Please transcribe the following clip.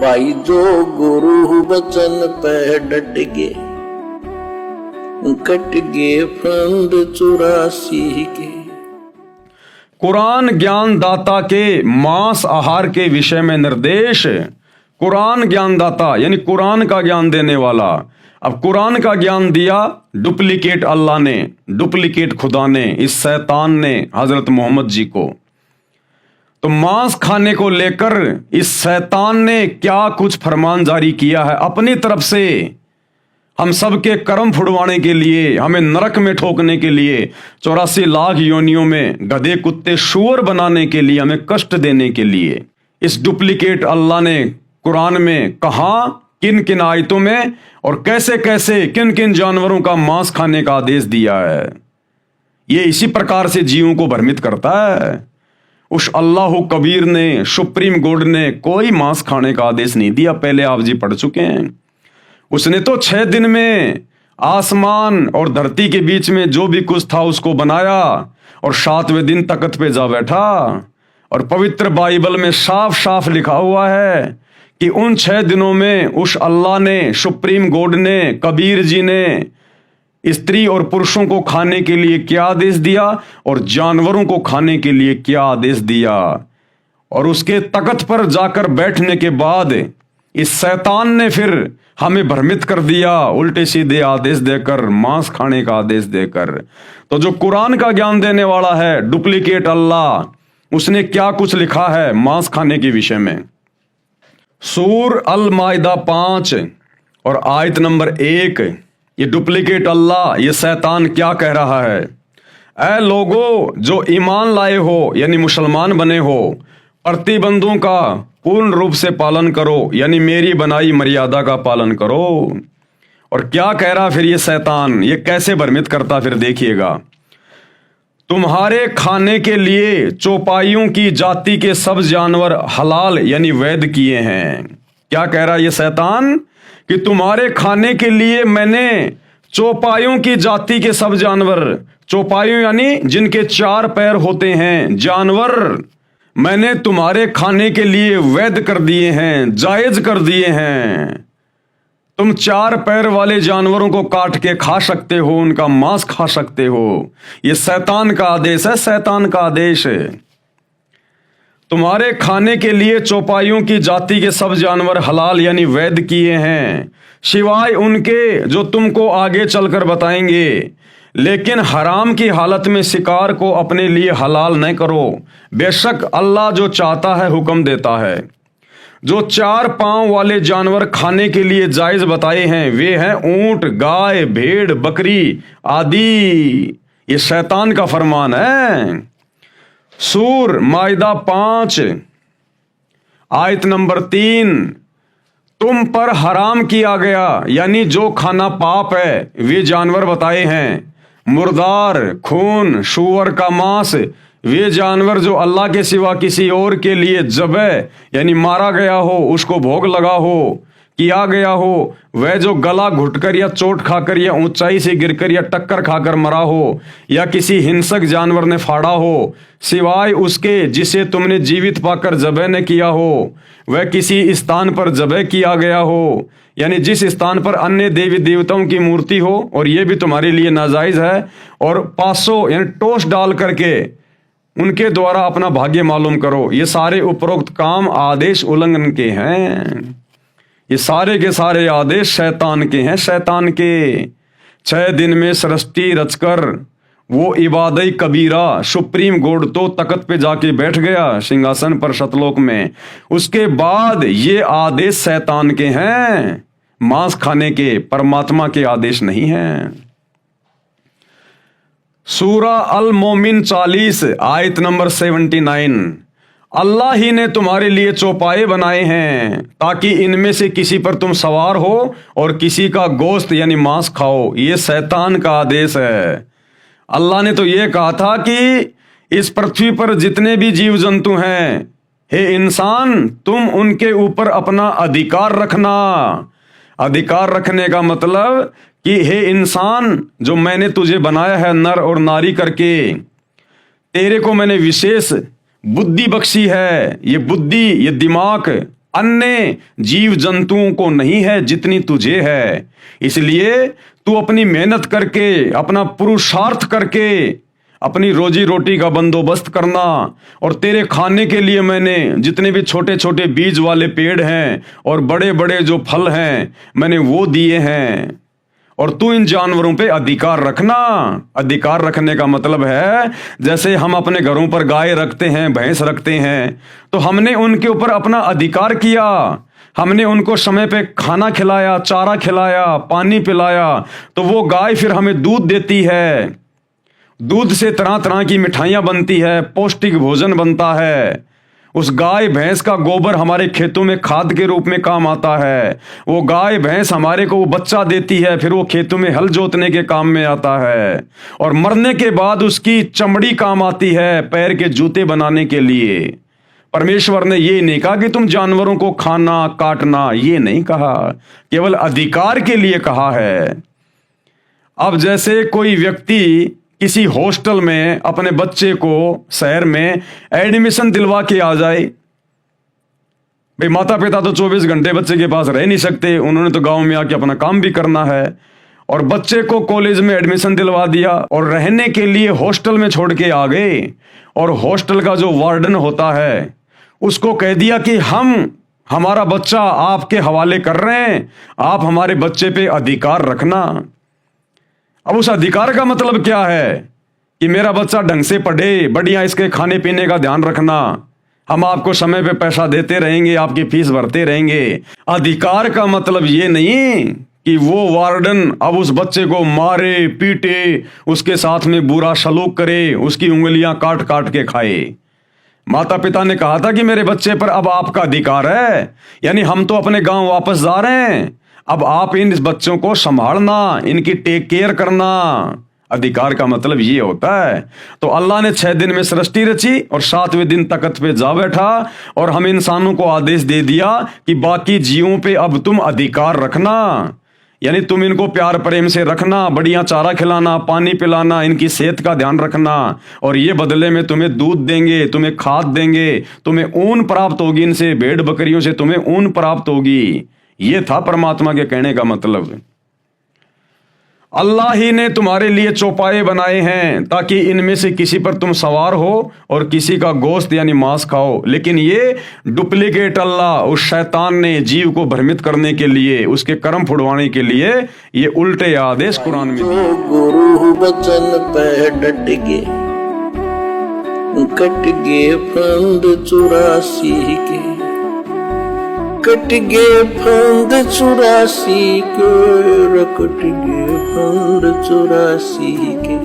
भाई जो गुरु बचन पे डट गे, कट गे फंद 84 के। कुरान ज्ञान दाता के मांस आहार के विषय में निर्देश। कुरान ज्ञान दाता यानी कुरान का ज्ञान देने वाला। अब कुरान का ज्ञान दिया डुप्लीकेट अल्लाह ने, डुप्लीकेट खुदा ने, इस शैतान ने हजरत मोहम्मद जी को। तो मांस खाने को लेकर इस शैतान ने क्या कुछ फरमान जारी किया है अपनी तरफ से, हम सबके कर्म फुड़वाने के लिए, हमें नरक में ठोकने के लिए, 84 लाख योनियों में गधे कुत्ते शुअर बनाने के लिए, हमें कष्ट देने के लिए इस डुप्लीकेट अल्लाह ने कुरान में कहा, किन किन आयतों में और कैसे कैसे किन किन जानवरों का मांस खाने का आदेश दिया है। ये इसी प्रकार से जीवों को भ्रमित करता है। उस अल्लाह कबीर ने, सुप्रीम कोर्ट ने कोई मांस खाने का आदेश नहीं दिया, पहले आप जी पढ़ चुके हैं। उसने तो 6 दिन में आसमान और धरती के बीच में जो भी कुछ था उसको बनाया और 7वें दिन तख्त पे जा बैठा। और पवित्र बाइबल में साफ साफ लिखा हुआ है कि उन 6 दिनों में उस अल्लाह ने, सुप्रीम कोर्ट ने, कबीर जी ने स्त्री और पुरुषों को खाने के लिए क्या आदेश दिया और जानवरों को खाने के लिए क्या आदेश दिया। और उसके तख्त पर जाकर बैठने के बाद इस शैतान ने फिर हमें भ्रमित कर दिया, उल्टे सीधे आदेश देकर, मांस खाने का आदेश देकर। तो जो कुरान का ज्ञान देने वाला है डुप्लीकेट अल्लाह, उसने क्या कुछ लिखा है मांस खाने के विषय में। सूर अल माइदा 5 और आयत नंबर 1, ये डुप्लीकेट अल्लाह, ये शैतान क्या कह रहा है। ऐ लोगो जो ईमान लाए हो यानी मुसलमान बने हो, प्रतिबंधों का पूर्ण रूप से पालन करो यानी मेरी बनाई मर्यादा का पालन करो। और क्या कह रहा फिर ये शैतान, ये कैसे भ्रमित करता फिर देखिएगा। तुम्हारे खाने के लिए चौपाइयों की जाति के सब जानवर हलाल यानी वैध किए हैं। क्या कह रहा है ये शैतान कि तुम्हारे खाने के लिए मैंने चौपाइयों की जाति के सब जानवर, चौपाइयों यानी जिनके 4 पैर होते हैं जानवर, मैंने तुम्हारे खाने के लिए वैध कर दिए हैं, जायज कर दिए हैं। तुम 4 पैर वाले जानवरों को काट के खा सकते हो, उनका मांस खा सकते हो। यह शैतान का आदेश है, शैतान का आदेश है। तुम्हारे खाने के लिए चौपाइयों की जाति के सब जानवर हलाल यानी वैध किए हैं, सिवाय उनके जो तुमको आगे चलकर बताएंगे। लेकिन हराम की हालत में शिकार को अपने लिए हलाल न करो, बेशक अल्लाह जो चाहता है हुक्म देता है। जो 4 पांव वाले जानवर खाने के लिए जायज बताए हैं वे हैं ऊंट, गाय, भेड़, बकरी आदि। ये शैतान का फरमान है। सूर माइदा 5 आयत नंबर 3, तुम पर हराम किया गया यानी जो खाना पाप है वे जानवर बताए हैं, मुर्दार, खून, सूअर का मांस, वे जानवर जो अल्लाह के सिवा किसी और के लिए ज़बह यानी मारा गया हो, उसको भोग लगा हो, किया गया हो, वह जो गला घुटकर या चोट खाकर या ऊंचाई से गिरकर या टक्कर खाकर मरा हो या किसी हिंसक जानवर ने फाड़ा हो, सिवाय उसके जिसे तुमने जीवित पाकर ज़बह न किया हो, वह किसी स्थान पर ज़बह किया गया हो यानी जिस स्थान पर अन्य देवी देवताओं की मूर्ति हो और ये भी तुम्हारे लिए नाजायज़ है, और 500 यानी टोस डाल करके उनके द्वारा अपना भाग्य मालूम करो। ये सारे उपरोक्त काम आदेश उल्लंघन के हैं। ये सारे के सारे आदेश शैतान के हैं, शैतान के। 6 दिन में सृष्टि रचकर वो इबादई कबीरा सुप्रीम कोर्ट तो तख्त पे जाके बैठ गया सिंहासन पर सतलोक में। उसके बाद ये आदेश शैतान के हैं, मांस खाने के, परमात्मा के आदेश नहीं हैं। सूरा अल मोमिन 40 आयत नंबर 79, अल्लाह ही ने तुम्हारे लिए चौपाए बनाए हैं ताकि इनमें से किसी पर तुम सवार हो और किसी का गोश्त यानी मांस खाओ। ये शैतान का आदेश है। अल्लाह ने तो ये कहा था कि इस पृथ्वी पर जितने भी जीव जंतु हैं, हे इंसान, तुम उनके ऊपर अपना अधिकार रखना। अधिकार रखने का मतलब कि हे इंसान, जो मैंने तुझे बनाया है नर और नारी करके, तेरे को मैंने विशेष बुद्धि बख्शी है। ये बुद्धि, ये दिमाग अन्य जीव जंतुओं को नहीं है जितनी तुझे है। इसलिए तू अपनी मेहनत करके, अपना पुरुषार्थ करके अपनी रोजी रोटी का बंदोबस्त करना। और तेरे खाने के लिए मैंने जितने भी छोटे छोटे बीज वाले पेड़ हैं और बड़े बड़े जो फल हैं मैंने वो दिए हैं। और तू इन जानवरों पे अधिकार रखना। अधिकार रखने का मतलब है जैसे हम अपने घरों पर गाय रखते हैं, भैंस रखते हैं, तो हमने उनके ऊपर अपना अधिकार किया। हमने उनको समय पे खाना खिलाया, चारा खिलाया, पानी पिलाया, तो वो गाय फिर हमें दूध देती है। दूध से तरह तरह की मिठाइयाँ बनती है, पौष्टिक भोजन बनता है। उस गाय भैंस का गोबर हमारे खेतों में खाद के रूप में काम आता है। वो गाय भैंस हमारे को वो बच्चा देती है, फिर वो खेतों में हल जोतने के काम में आता है। और मरने के बाद उसकी चमड़ी काम आती है पैर के जूते बनाने के लिए। परमेश्वर ने ये नहीं कहा कि तुम जानवरों को खाना काटना, ये नहीं कहा, केवल अधिकार के लिए कहा है। अब जैसे कोई व्यक्ति किसी हॉस्टल में अपने बच्चे को शहर में एडमिशन दिलवा के आ जाए, भाई माता पिता तो 24 घंटे बच्चे के पास रह नहीं सकते, उन्होंने तो गांव में आके अपना काम भी करना है। और बच्चे को कॉलेज में एडमिशन दिलवा दिया और रहने के लिए हॉस्टल में छोड़ के आ गए। और हॉस्टल का जो वार्डन होता है उसको कह दिया कि हमारा बच्चा आपके हवाले कर रहे हैं, आप हमारे बच्चे पे अधिकार रखना। अब उस अधिकार का मतलब क्या है कि मेरा बच्चा ढंग से पढ़े, बढ़िया इसके खाने पीने का ध्यान रखना, हम आपको समय पे पैसा देते रहेंगे, आपकी फीस भरते रहेंगे। अधिकार का मतलब ये नहीं कि वो वार्डन अब उस बच्चे को मारे पीटे, उसके साथ में बुरा सलूक करे, उसकी उंगलियां काट काट के खाए। माता पिता ने कहा था कि मेरे बच्चे पर अब आपका अधिकार है, यानी हम तो अपने गांव वापस जा रहे हैं, अब आप इन बच्चों को संभालना, इनकी टेक केयर करना। अधिकार का मतलब ये होता है। तो अल्लाह ने 6 दिन में सृष्टि रची और 7वें दिन तख्त पे जा बैठा और हम इंसानों को आदेश दे दिया कि बाकी जीवों पे अब तुम अधिकार रखना, यानी तुम इनको प्यार प्रेम से रखना, बढ़िया चारा खिलाना, पानी पिलाना, इनकी सेहत का ध्यान रखना। और ये बदले में तुम्हें दूध देंगे, तुम्हें खाद देंगे, तुम्हें ऊन प्राप्त होगी, इनसे भेड़ बकरियों से तुम्हें ऊन प्राप्त होगी। ये था परमात्मा के कहने का मतलब। अल्लाह ही ने तुम्हारे लिए चौपाए बनाए हैं ताकि इनमें से किसी पर तुम सवार हो और किसी का गोश्त यानी मांस खाओ। लेकिन ये डुप्लीकेट अल्लाह, उस शैतान ने जीव को भ्रमित करने के लिए, उसके कर्म फुड़वाने के लिए ये उल्टे आदेश कुरान में दिए। गुरु बचन पे डट गे, कट गे फंद 84 के, कट गे फंद 84 के, कट गे फंद 84 के।